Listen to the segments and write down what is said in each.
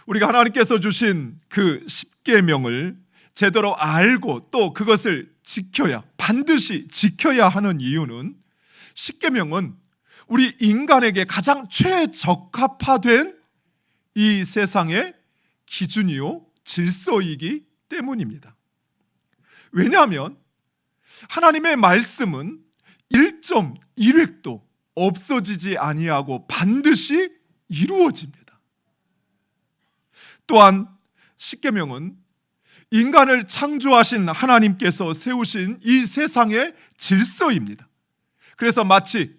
우리가 하나님께서 주신 그 십계명을 제대로 알고 또 그것을 지켜야, 반드시 지켜야 하는 이유는 십계명은 우리 인간에게 가장 최적합화된 이 세상의 기준이요 질서이기 때문입니다. 왜냐하면 하나님의 말씀은 1.1획도 없어지지 아니하고 반드시 이루어집니다. 또한 십계명은 인간을 창조하신 하나님께서 세우신 이 세상의 질서입니다. 그래서 마치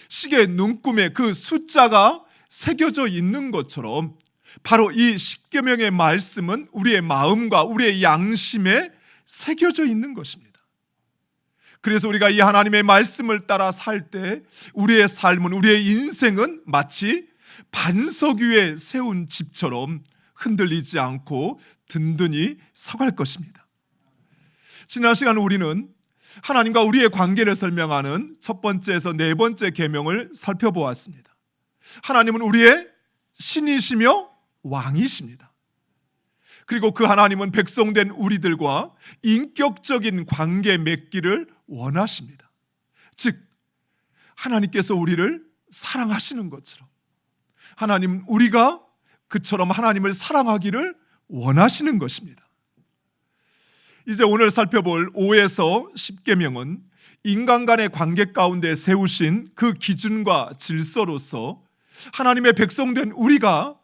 시계 눈금에 그 숫자가 새겨져 있는 것처럼 바로 이 십계명의 말씀은 우리의 마음과 우리의 양심에 새겨져 있는 것입니다. 그래서 우리가 이 하나님의 말씀을 따라 살 때 우리의 삶은, 우리의 인생은 마치 반석 위에 세운 집처럼 흔들리지 않고 든든히 서갈 것입니다. 지난 시간 우리는 하나님과 우리의 관계를 설명하는 첫 번째에서 네 번째 계명을 살펴보았습니다. 하나님은 우리의 신이시며 왕이십니다. 그리고 그 하나님은 백성된 우리들과 인격적인 관계 맺기를 원하십니다. 즉 하나님께서 우리를 사랑하시는 것처럼 하나님, 우리가 그처럼 하나님을 사랑하기를 원하시는 것입니다. 이제 오늘 살펴볼 5에서 10계명은 인간 간의 관계 가운데 세우신 그 기준과 질서로서 하나님의 백성된 우리가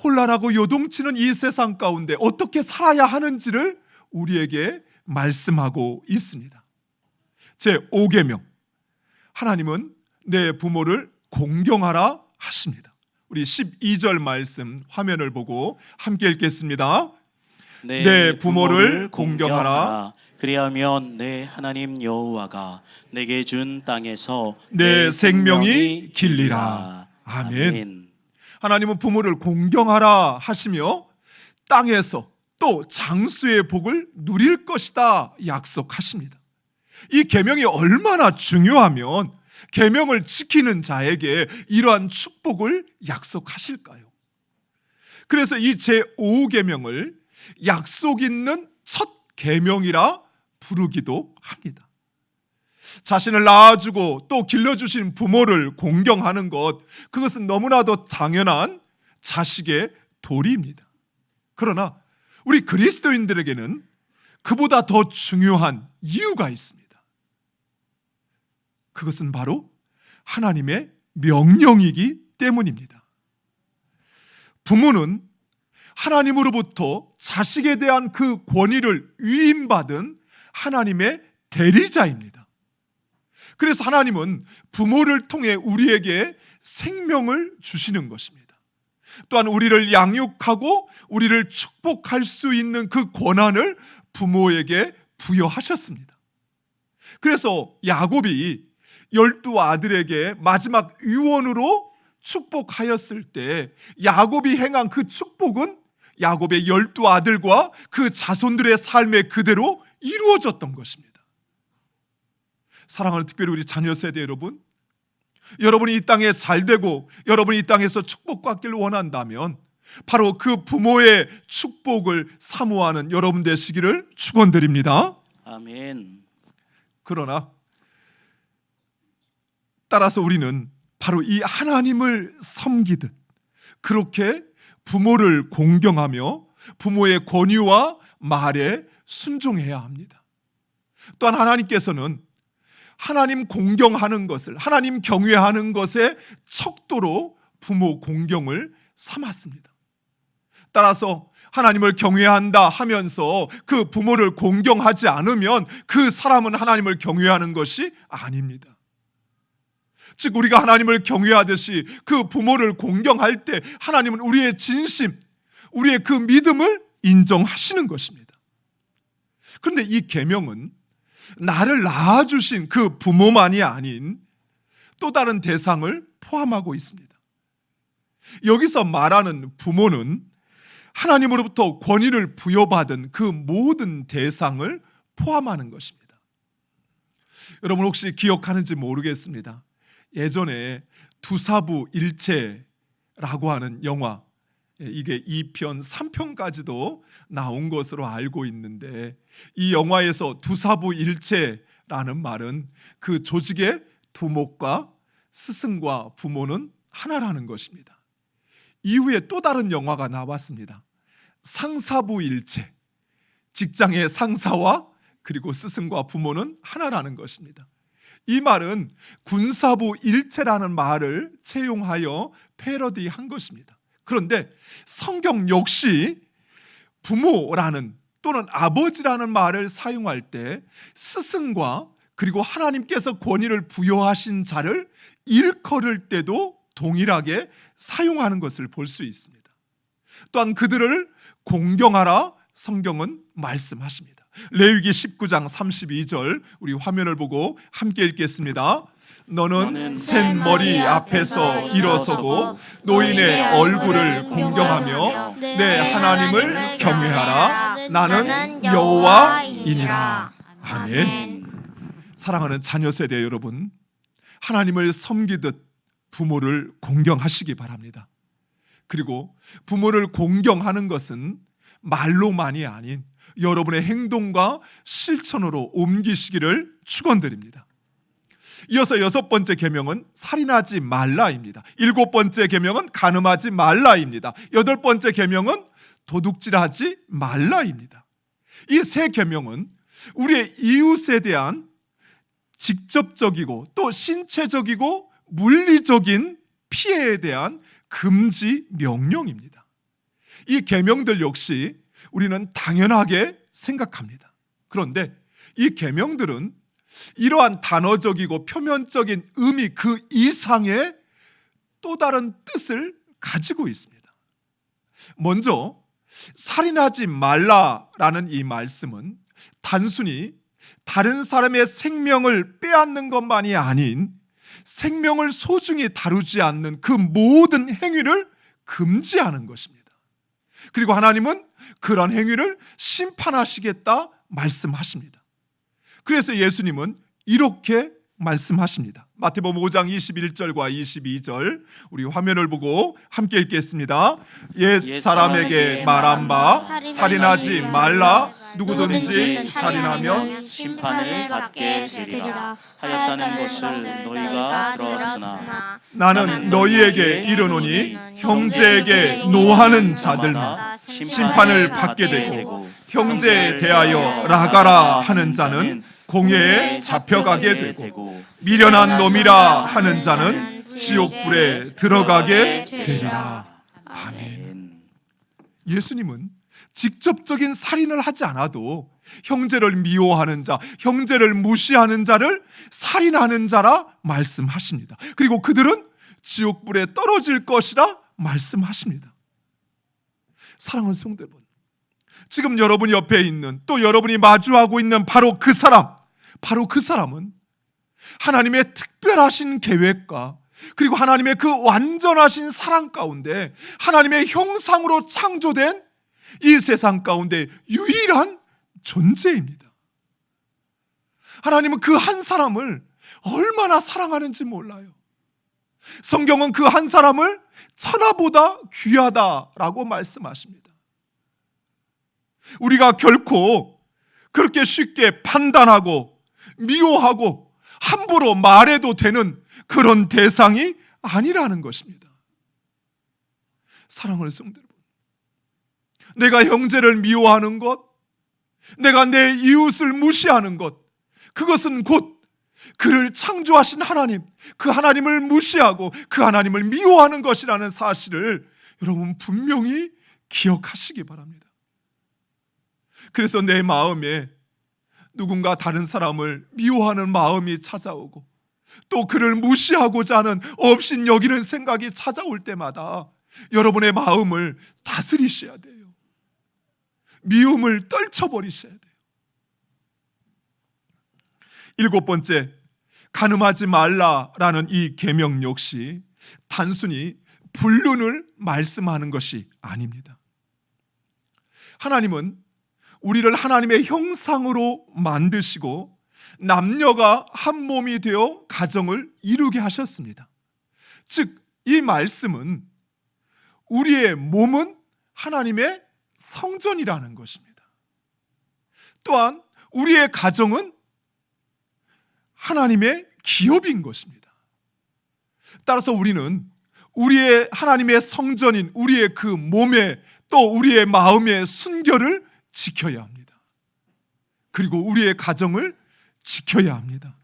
혼란하고 요동치는 이 세상 가운데 어떻게 살아야 하는지를 우리에게 말씀하고 있습니다. 제 5계명, 하나님은 내 부모를 공경하라 하십니다. 우리 12절 말씀 화면을 보고 함께 읽겠습니다. 내 부모를 공경하라. 그리하면 내 하나님 여호와가 내게 준 땅에서 내 생명이 길리라. 아멘. 하나님은 부모를 공경하라 하시며 땅에서 또 장수의 복을 누릴 것이다 약속하십니다. 이 계명이 얼마나 중요하면 계명을 지키는 자에게 이러한 축복을 약속하실까요? 그래서 이 제5계명을 약속 있는 첫 계명이라 부르기도 합니다. 자신을 낳아주고 또 길러주신 부모를 공경하는 것, 그것은 너무나도 당연한 자식의 도리입니다. 그러나 우리 그리스도인들에게는 그보다 더 중요한 이유가 있습니다. 그것은 바로 하나님의 명령이기 때문입니다. 부모는 하나님으로부터 자식에 대한 그 권위를 위임받은 하나님의 대리자입니다. 그래서 하나님은 부모를 통해 우리에게 생명을 주시는 것입니다. 또한 우리를 양육하고 우리를 축복할 수 있는 그 권한을 부모에게 부여하셨습니다. 그래서 야곱이 12아들에게 마지막 유언으로 축복하였을 때 야곱이 행한 그 축복은 야곱의 12아들과 그 자손들의 삶에 그대로 이루어졌던 것입니다. 사랑하는 특별히 우리 자녀 세대 여러분, 여러분이 이 땅에 잘되고 여러분이 이 땅에서 축복받기를 원한다면 바로 그 부모의 축복을 사모하는 여러분 되시기를 축원드립니다. 아멘. 그러나 따라서 우리는 바로 이 하나님을 섬기듯 그렇게 부모를 공경하며 부모의 권유와 말에 순종해야 합니다. 또한 하나님께서는 하나님 공경하는 것을, 하나님 경외하는 것의 척도로 부모 공경을 삼았습니다. 따라서 하나님을 경외한다 하면서 그 부모를 공경하지 않으면 그 사람은 하나님을 경외하는 것이 아닙니다. 즉 우리가 하나님을 경외하듯이 그 부모를 공경할 때 하나님은 우리의 진심, 우리의 그 믿음을 인정하시는 것입니다. 그런데 이 계명은 나를 낳아주신 그 부모만이 아닌 또 다른 대상을 포함하고 있습니다. 여기서 말하는 부모는 하나님으로부터 권위를 부여받은 그 모든 대상을 포함하는 것입니다. 여러분 혹시 기억하는지 모르겠습니다. 예전에 두사부 일체라고 하는 영화, 이게 2편, 3편까지도 나온 것으로 알고 있는데, 이 영화에서 두사부일체라는 말은 그 조직의 두목과 스승과 부모는 하나라는 것입니다. 이후에 또 다른 영화가 나왔습니다. 상사부일체, 직장의 상사와 그리고 스승과 부모는 하나라는 것입니다. 이 말은 군사부일체라는 말을 채용하여 패러디한 것입니다. 그런데 성경 역시 부모라는 또는 아버지라는 말을 사용할 때 스승과 그리고 하나님께서 권위를 부여하신 자를 일컬을 때도 동일하게 사용하는 것을 볼 수 있습니다. 또한 그들을 공경하라 성경은 말씀하십니다. 레위기 19장 32절, 우리 화면을 보고 함께 읽겠습니다. 너는 샘머리 앞에서 일어서고 노인의 얼굴을 공경하며 내 하나님을 경외하라. 나는 여호와이니라. 아멘. 사랑하는 자녀 세대 여러분, 하나님을 섬기듯 부모를 공경하시기 바랍니다. 그리고 부모를 공경하는 것은 말로만이 아닌 여러분의 행동과 실천으로 옮기시기를 축원드립니다. 이어서 6번째 계명은 살인하지 말라입니다. 7번째 계명은 간음하지 말라입니다. 8번째 계명은 도둑질하지 말라입니다. 이 세 계명은 우리의 이웃에 대한 직접적이고 또 신체적이고 물리적인 피해에 대한 금지 명령입니다. 이 계명들 역시 우리는 당연하게 생각합니다. 그런데 이 계명들은 이러한 단어적이고 표면적인 의미 그 이상의 또 다른 뜻을 가지고 있습니다. 먼저 살인하지 말라라는 이 말씀은 단순히 다른 사람의 생명을 빼앗는 것만이 아닌 생명을 소중히 다루지 않는 그 모든 행위를 금지하는 것입니다. 그리고 하나님은 그런 행위를 심판하시겠다 말씀하십니다. 그래서 예수님은 이렇게 말씀하십니다. 마태복음 5장 21절과 22절, 우리 화면을 보고 함께 읽겠습니다. 옛 사람에게 말한 바 살인하지 말라. 누구든지 살인하면 심판을 받게 되리라 하였다는 것을 너희가 들었으나 나는 너희에게 이르노니 형제에게 노하는 자들만 심판을 받게 되고 형제에 대하여 나가라 하는 자는 공회에 잡혀가게 되고 미련한 놈이라 하는 자는 지옥불에 들어가게 되리라. 아멘. 예수님은 직접적인 살인을 하지 않아도 형제를 미워하는 자, 형제를 무시하는 자를 살인하는 자라 말씀하십니다. 그리고 그들은 지옥불에 떨어질 것이라 말씀하십니다. 사랑하는 성도 여러분, 지금 여러분 옆에 있는 또 여러분이 마주하고 있는 바로 그 사람은 하나님의 특별하신 계획과 그리고 하나님의 그 완전하신 사랑 가운데 하나님의 형상으로 창조된 이 세상 가운데 유일한 존재입니다. 하나님은 그 한 사람을 얼마나 사랑하는지 몰라요. 성경은 그 한 사람을 천하보다 귀하다라고 말씀하십니다. 우리가 결코 그렇게 쉽게 판단하고 미워하고 함부로 말해도 되는 그런 대상이 아니라는 것입니다. 사랑하는 성도 여러분, 내가 형제를 미워하는 것, 내가 내 이웃을 무시하는 것, 그것은 곧 그를 창조하신 하나님, 그 하나님을 무시하고 그 하나님을 미워하는 것이라는 사실을 여러분 분명히 기억하시기 바랍니다. 그래서 내 마음에 누군가 다른 사람을 미워하는 마음이 찾아오고 또 그를 무시하고자 하는 업신 여기는 생각이 찾아올 때마다 여러분의 마음을 다스리셔야 돼요. 미움을 떨쳐버리셔야 돼요. 7번째, 간음하지 말라라는 이 계명 역시 단순히 불륜을 말씀하는 것이 아닙니다. 하나님은 우리를 하나님의 형상으로 만드시고 남녀가 한 몸이 되어 가정을 이루게 하셨습니다. 즉, 이 말씀은 우리의 몸은 하나님의 성전이라는 것입니다. 또한 우리의 가정은 하나님의 기업인 것입니다. 따라서 우리는 우리의 하나님의 성전인 우리의 그 몸에 또 우리의 마음의 순결을 지켜야 합니다. 그리고 우리의 가정을 지켜야 합니다.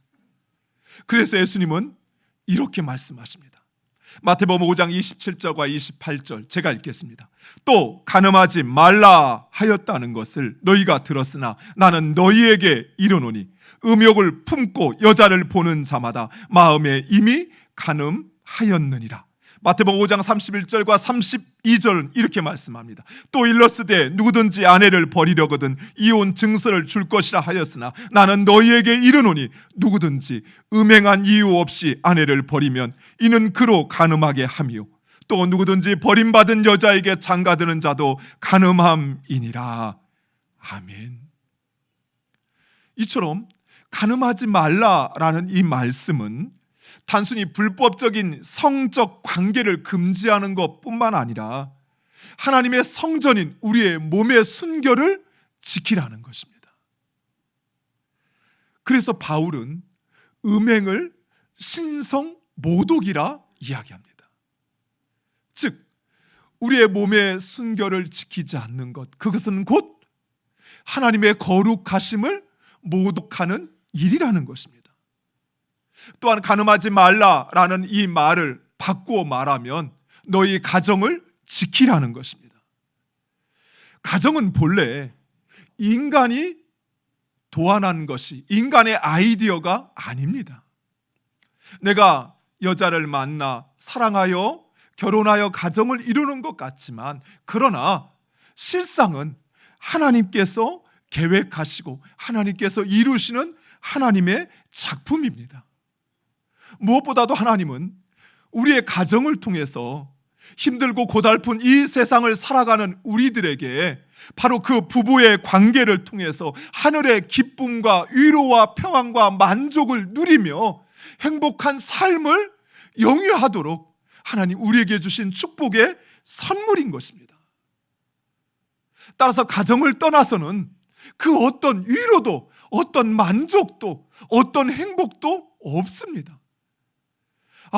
그래서 예수님은 이렇게 말씀하십니다. 마태복음 5장 27절과 28절 제가 읽겠습니다. 또 간음하지 말라 하였다는 것을 너희가 들었으나 나는 너희에게 이르노니 음욕을 품고 여자를 보는 자마다 마음에 이미 간음하였느니라. 마태복음 5장 31절과 32절은 이렇게 말씀합니다. 또 일러스되 누구든지 아내를 버리려거든 이혼 증서를 줄 것이라 하였으나 나는 너희에게 이르노니 누구든지 음행한 이유 없이 아내를 버리면 이는 그로 간음하게 함이요 또 누구든지 버림받은 여자에게 장가드는 자도 간음함이니라. 아멘. 이처럼 간음하지 말라라는 이 말씀은 단순히 불법적인 성적 관계를 금지하는 것뿐만 아니라 하나님의 성전인 우리의 몸의 순결을 지키라는 것입니다. 그래서 바울은 음행을 신성 모독이라 이야기합니다. 즉 우리의 몸의 순결을 지키지 않는 것, 그것은 곧 하나님의 거룩하심을 모독하는 일이라는 것입니다. 또한 간음하지 말라라는 이 말을 바꾸어 말하면 너희 가정을 지키라는 것입니다. 가정은 본래 인간이 도안한 것이 인간의 아이디어가 아닙니다. 내가 여자를 만나 사랑하여 결혼하여 가정을 이루는 것 같지만 그러나 실상은 하나님께서 계획하시고 하나님께서 이루시는 하나님의 작품입니다. 무엇보다도 하나님은 우리의 가정을 통해서 힘들고 고달픈 이 세상을 살아가는 우리들에게 바로 그 부부의 관계를 통해서 하늘의 기쁨과 위로와 평안과 만족을 누리며 행복한 삶을 영위하도록 하나님 우리에게 주신 축복의 선물인 것입니다. 따라서 가정을 떠나서는 그 어떤 위로도 어떤 만족도 어떤 행복도 없습니다.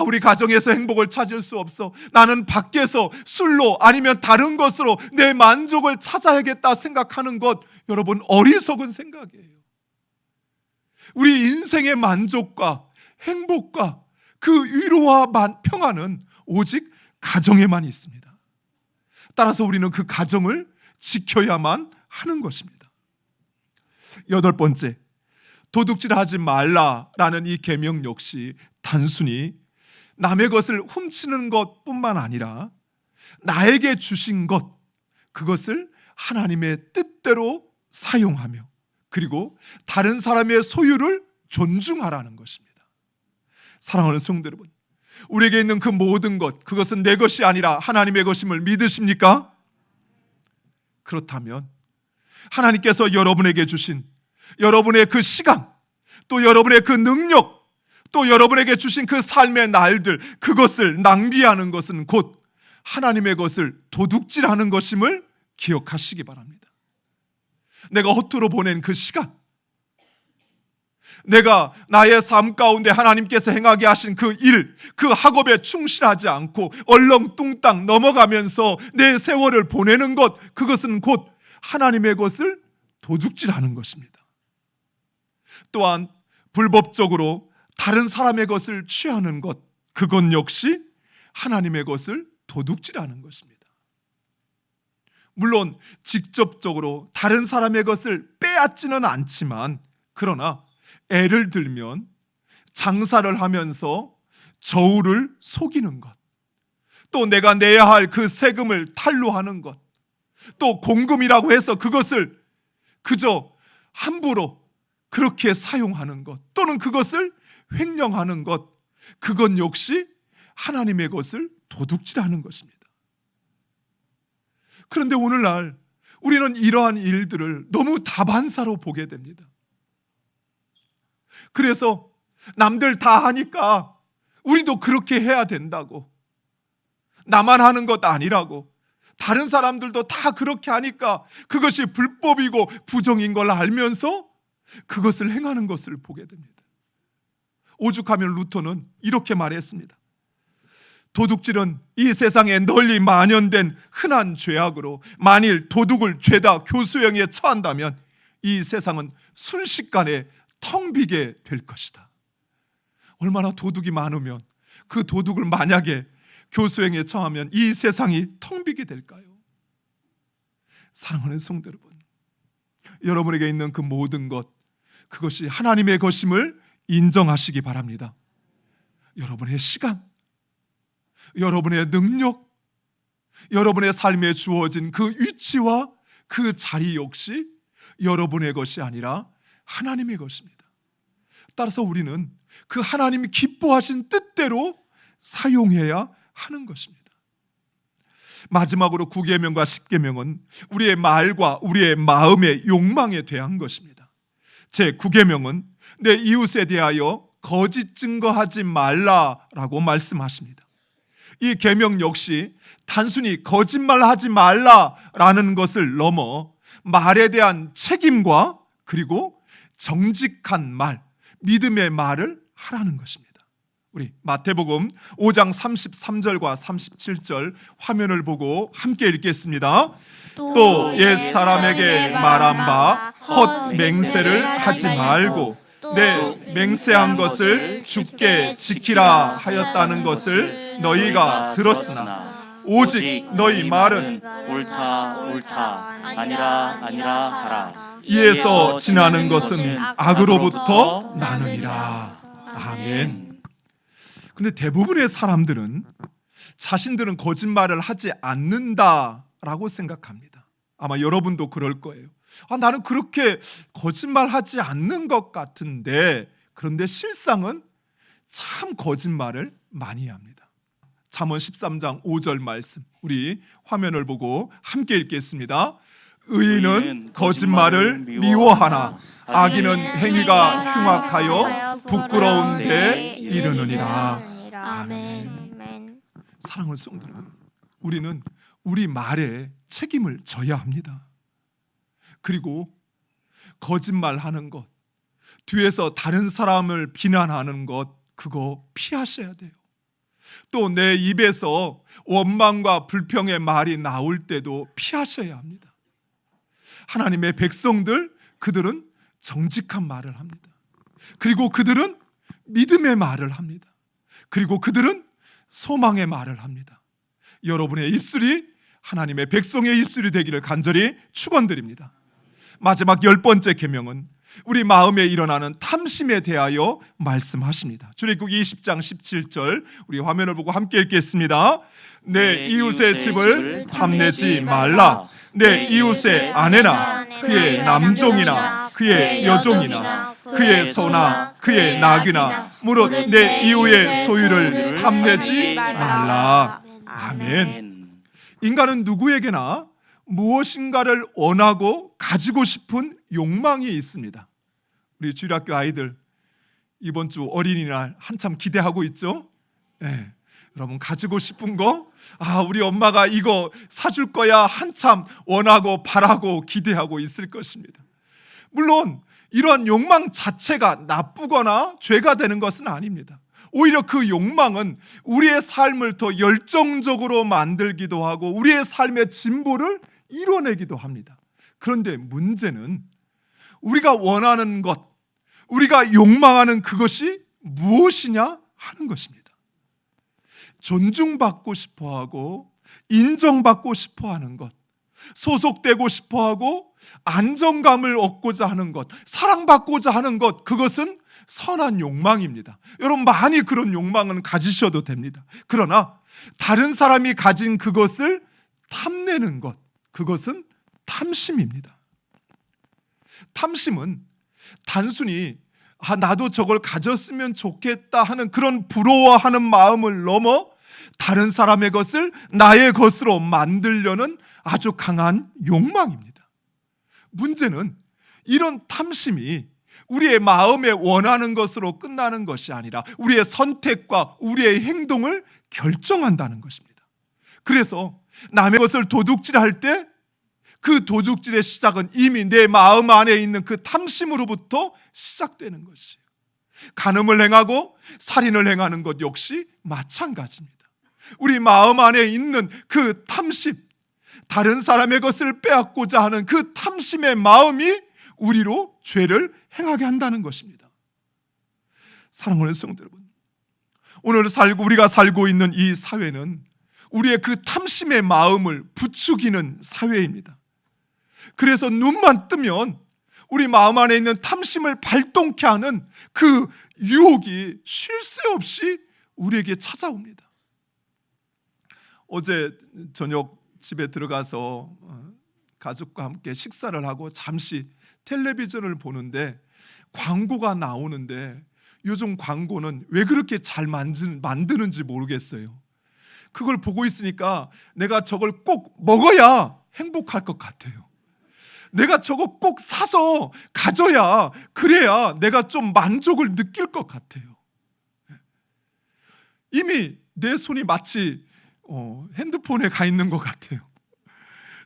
우리 가정에서 행복을 찾을 수 없어. 나는 밖에서 술로 아니면 다른 것으로 내 만족을 찾아야겠다 생각하는 것, 여러분 어리석은 생각이에요. 우리 인생의 만족과 행복과 그 위로와 평안은 오직 가정에만 있습니다. 따라서 우리는 그 가정을 지켜야만 하는 것입니다. 8번째, 도둑질하지 말라라는 이 계명 역시 단순히 남의 것을 훔치는 것뿐만 아니라 나에게 주신 것, 그것을 하나님의 뜻대로 사용하며 그리고 다른 사람의 소유를 존중하라는 것입니다. 사랑하는 성도 여러분, 우리에게 있는 그 모든 것, 그것은 내 것이 아니라 하나님의 것임을 믿으십니까? 그렇다면 하나님께서 여러분에게 주신 여러분의 그 시간, 또 여러분의 그 능력, 또 여러분에게 주신 그 삶의 날들, 그것을 낭비하는 것은 곧 하나님의 것을 도둑질하는 것임을 기억하시기 바랍니다. 내가 허투루 보낸 그 시간, 내가 나의 삶 가운데 하나님께서 행하게 하신 그 일, 그 학업에 충실하지 않고 얼렁뚱땅 넘어가면서 내 세월을 보내는 것, 그것은 곧 하나님의 것을 도둑질하는 것입니다. 또한 불법적으로 다른 사람의 것을 취하는 것, 그것 역시 하나님의 것을 도둑질하는 것입니다. 물론 직접적으로 다른 사람의 것을 빼앗지는 않지만 그러나 애를 들면 장사를 하면서 저울을 속이는 것, 또 내가 내야 할 그 세금을 탈루하는 것, 또 공금이라고 해서 그것을 그저 함부로 그렇게 사용하는 것, 또는 그것을 횡령하는 것, 그것 역시 하나님의 것을 도둑질하는 것입니다. 그런데 오늘날 우리는 이러한 일들을 너무 다반사로 보게 됩니다. 그래서 남들 다 하니까 우리도 그렇게 해야 된다고, 나만 하는 것 아니라고, 다른 사람들도 다 그렇게 하니까 그것이 불법이고 부정인 걸 알면서 그것을 행하는 것을 보게 됩니다. 오죽하면 루터는 이렇게 말했습니다. 도둑질은 이 세상에 널리 만연된 흔한 죄악으로 만일 도둑을 죄다 교수형에 처한다면 이 세상은 순식간에 텅 비게 될 것이다. 얼마나 도둑이 많으면 그 도둑을 만약에 교수형에 처하면 이 세상이 텅 비게 될까요? 사랑하는 성도 여러분, 여러분에게 있는 그 모든 것, 그것이 하나님의 것임을 인정하시기 바랍니다. 여러분의 시간, 여러분의 능력, 여러분의 삶에 주어진 그 위치와 그 자리 역시 여러분의 것이 아니라 하나님의 것입니다. 따라서 우리는 그 하나님이 기뻐하신 뜻대로 사용해야 하는 것입니다. 마지막으로 9계명과 10계명은 우리의 말과 우리의 마음의 욕망에 대한 것입니다. 제 9계명은 내 이웃에 대하여 거짓 증거하지 말라라고 말씀하십니다. 이 계명 역시 단순히 거짓말하지 말라라는 것을 넘어 말에 대한 책임과 그리고 정직한 말, 믿음의 말을 하라는 것입니다. 우리 마태복음 5장 33절과 37절 화면을 보고 함께 읽겠습니다. 또 옛 사람에게 말한 바 헛 맹세를 하지 말고 내 맹세한 것을 주께 지키라 하였다는 것을 너희가 들었으나 오직 너희 말은 옳다 아니라 하라. 이에서 지나는 것은 악으로부터 나느니라. 아멘. 근데 대부분의 사람들은 자신들은 거짓말을 하지 않는다라고 생각합니다. 아마 여러분도 그럴 거예요. 나는 그렇게 거짓말하지 않는 것 같은데, 그런데 실상은 참 거짓말을 많이 합니다. 잠언 13장 5절 말씀, 우리 화면을 보고 함께 읽겠습니다. 의인은 거짓말을 미워하나 악인은 행위가 흉악하여 부끄러운 데 이르느니라. 아멘. 사랑하는 성도 여러분, 우리는 우리 말에 책임을 져야 합니다. 그리고 거짓말하는 것, 뒤에서 다른 사람을 비난하는 것, 그거 피하셔야 돼요. 또 내 입에서 원망과 불평의 말이 나올 때도 피하셔야 합니다. 하나님의 백성들, 그들은 정직한 말을 합니다. 그리고 그들은 믿음의 말을 합니다. 그리고 그들은 소망의 말을 합니다. 여러분의 입술이 하나님의 백성의 입술이 되기를 간절히 축원드립니다. 마지막 10번째 계명은 우리 마음에 일어나는 탐심에 대하여 말씀하십니다. 출애굽기 20장 17절 우리 화면을 보고 함께 읽겠습니다. 내 이웃의 집을 탐내지 말라. 내 이웃의 아내나 그의 남종이나 그의 여종이나 그의 소나 그의 낙이나 무릇 내 이웃의 소유를 탐내지 말라. 아멘. 인간은 누구에게나 무엇인가를 원하고 가지고 싶은 욕망이 있습니다. 우리 주일학교 아이들 이번 주 어린이날 한참 기대하고 있죠? 네. 여러분 가지고 싶은 거, 우리 엄마가 이거 사줄 거야 한참 원하고 바라고 기대하고 있을 것입니다. 물론 이러한 욕망 자체가 나쁘거나 죄가 되는 것은 아닙니다. 오히려 그 욕망은 우리의 삶을 더 열정적으로 만들기도 하고 우리의 삶의 진보를 이뤄내기도 합니다. 그런데 문제는 우리가 원하는 것, 우리가 욕망하는 그것이 무엇이냐 하는 것입니다. 존중받고 싶어하고 인정받고 싶어하는 것, 소속되고 싶어하고 안정감을 얻고자 하는 것, 사랑받고자 하는 것, 그것은 선한 욕망입니다. 여러분 많이 그런 욕망은 가지셔도 됩니다. 그러나 다른 사람이 가진 그것을 탐내는 것, 그것은 탐심입니다. 탐심은 단순히 나도 저걸 가졌으면 좋겠다 하는 그런 부러워하는 마음을 넘어 다른 사람의 것을 나의 것으로 만들려는 아주 강한 욕망입니다. 문제는 이런 탐심이 우리의 마음에 원하는 것으로 끝나는 것이 아니라 우리의 선택과 우리의 행동을 결정한다는 것입니다. 그래서 남의 것을 도둑질할 때 그 도둑질의 시작은 이미 내 마음 안에 있는 그 탐심으로부터 시작되는 것이에요. 간음을 행하고 살인을 행하는 것 역시 마찬가지입니다. 우리 마음 안에 있는 그 탐심, 다른 사람의 것을 빼앗고자 하는 그 탐심의 마음이 우리로 죄를 행하게 한다는 것입니다. 사랑하는 성도 여러분, 오늘 우리가 살고 있는 이 사회는 우리의 그 탐심의 마음을 부추기는 사회입니다. 그래서 눈만 뜨면 우리 마음 안에 있는 탐심을 발동케 하는 그 유혹이 쉴 새 없이 우리에게 찾아옵니다. 어제 저녁 집에 들어가서 가족과 함께 식사를 하고 잠시 텔레비전을 보는데 광고가 나오는데 요즘 광고는 왜 그렇게 잘 만드는지 모르겠어요. 그걸 보고 있으니까 내가 저걸 꼭 먹어야 행복할 것 같아요. 내가 저거 꼭 사서 가져야, 그래야 내가 좀 만족을 느낄 것 같아요. 이미 내 손이 마치 핸드폰에 가 있는 것 같아요.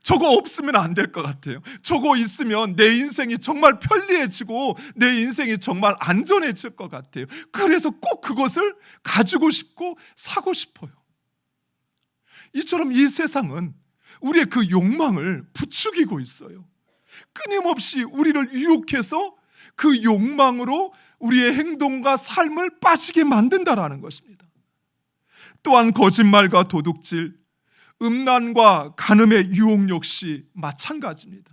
저거 없으면 안 될 것 같아요. 저거 있으면 내 인생이 정말 편리해지고 내 인생이 정말 안전해질 것 같아요. 그래서 꼭 그것을 가지고 싶고 사고 싶어요. 이처럼 이 세상은 우리의 그 욕망을 부추기고 있어요. 끊임없이 우리를 유혹해서 그 욕망으로 우리의 행동과 삶을 빠지게 만든다라는 것입니다. 또한 거짓말과 도둑질, 음란과 간음의 유혹 역시 마찬가지입니다.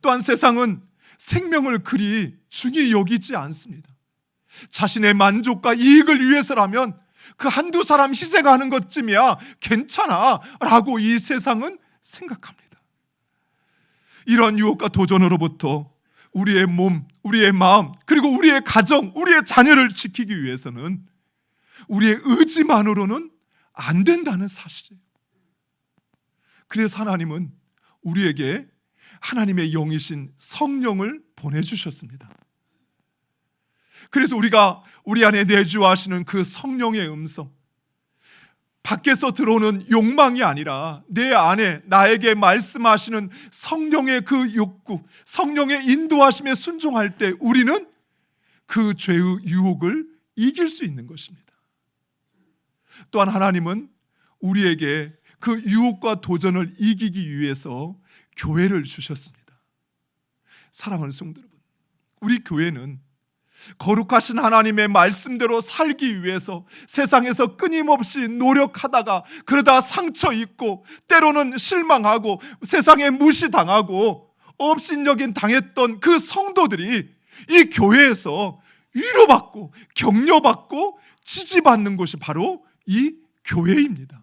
또한 세상은 생명을 그리 중히 여기지 않습니다. 자신의 만족과 이익을 위해서라면 그 한두 사람 희생하는 것쯤이야 괜찮아 라고 이 세상은 생각합니다. 이런 유혹과 도전으로부터 우리의 몸, 우리의 마음, 그리고 우리의 가정, 우리의 자녀를 지키기 위해서는 우리의 의지만으로는 안 된다는 사실이에요. 그래서 하나님은 우리에게 하나님의 영이신 성령을 보내주셨습니다. 그래서 우리가 우리 안에 내주하시는 그 성령의 음성, 밖에서 들어오는 욕망이 아니라 내 안에 나에게 말씀하시는 성령의 그 욕구, 성령의 인도하심에 순종할 때 우리는 그 죄의 유혹을 이길 수 있는 것입니다. 또한 하나님은 우리에게 그 유혹과 도전을 이기기 위해서 교회를 주셨습니다. 사랑하는 성도 여러분, 우리 교회는 거룩하신 하나님의 말씀대로 살기 위해서 세상에서 끊임없이 노력하다가 그러다 상처 입고 때로는 실망하고 세상에 무시당하고 업신여긴 당했던 그 성도들이 이 교회에서 위로받고 격려받고 지지받는 곳이 바로 이 교회입니다.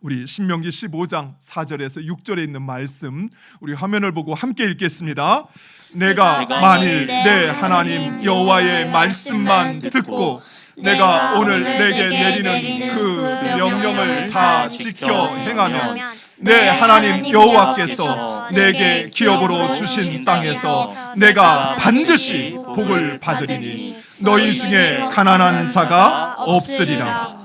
우리 신명기 15장 4절에서 6절에 있는 말씀, 우리 화면을 보고 함께 읽겠습니다. 내가 만일 내 하나님 여호와의 말씀만 듣고 내가 오늘 내게 내리는 그 명령을 다 지켜 행하면 내 하나님 여호와께서 내게 기업으로 주신 땅에서 내가 반드시 복을 받으리니 너희 중에 가난한 자가 없으리라.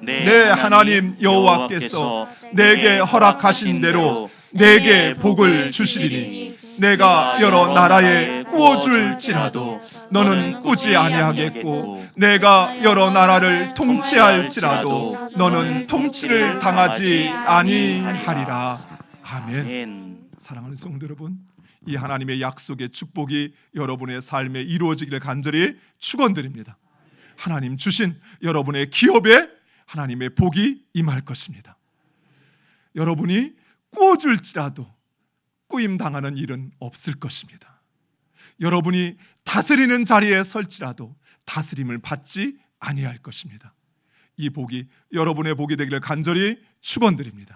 내 하나님 여호와께서 내게 허락하신 대로 내게 복을 주시리니 내가 여러 나라에 꾸어줄지라도 너는 꾸지 아니하겠고 내가 여러 나라를 통치할지라도 너는 통치를 당하지 아니하리라. 아멘. 사랑하는 성도 여러분, 이 하나님의 약속의 축복이 여러분의 삶에 이루어지기를 간절히 축원드립니다. 하나님 주신 여러분의 기업에 하나님의 복이 임할 것입니다. 여러분이 꾸어줄지라도 꾸임 당하는 일은 없을 것입니다. 여러분이 다스리는 자리에 설지라도 다스림을 받지 아니할 것입니다. 이 복이 여러분의 복이 되기를 간절히 축원드립니다.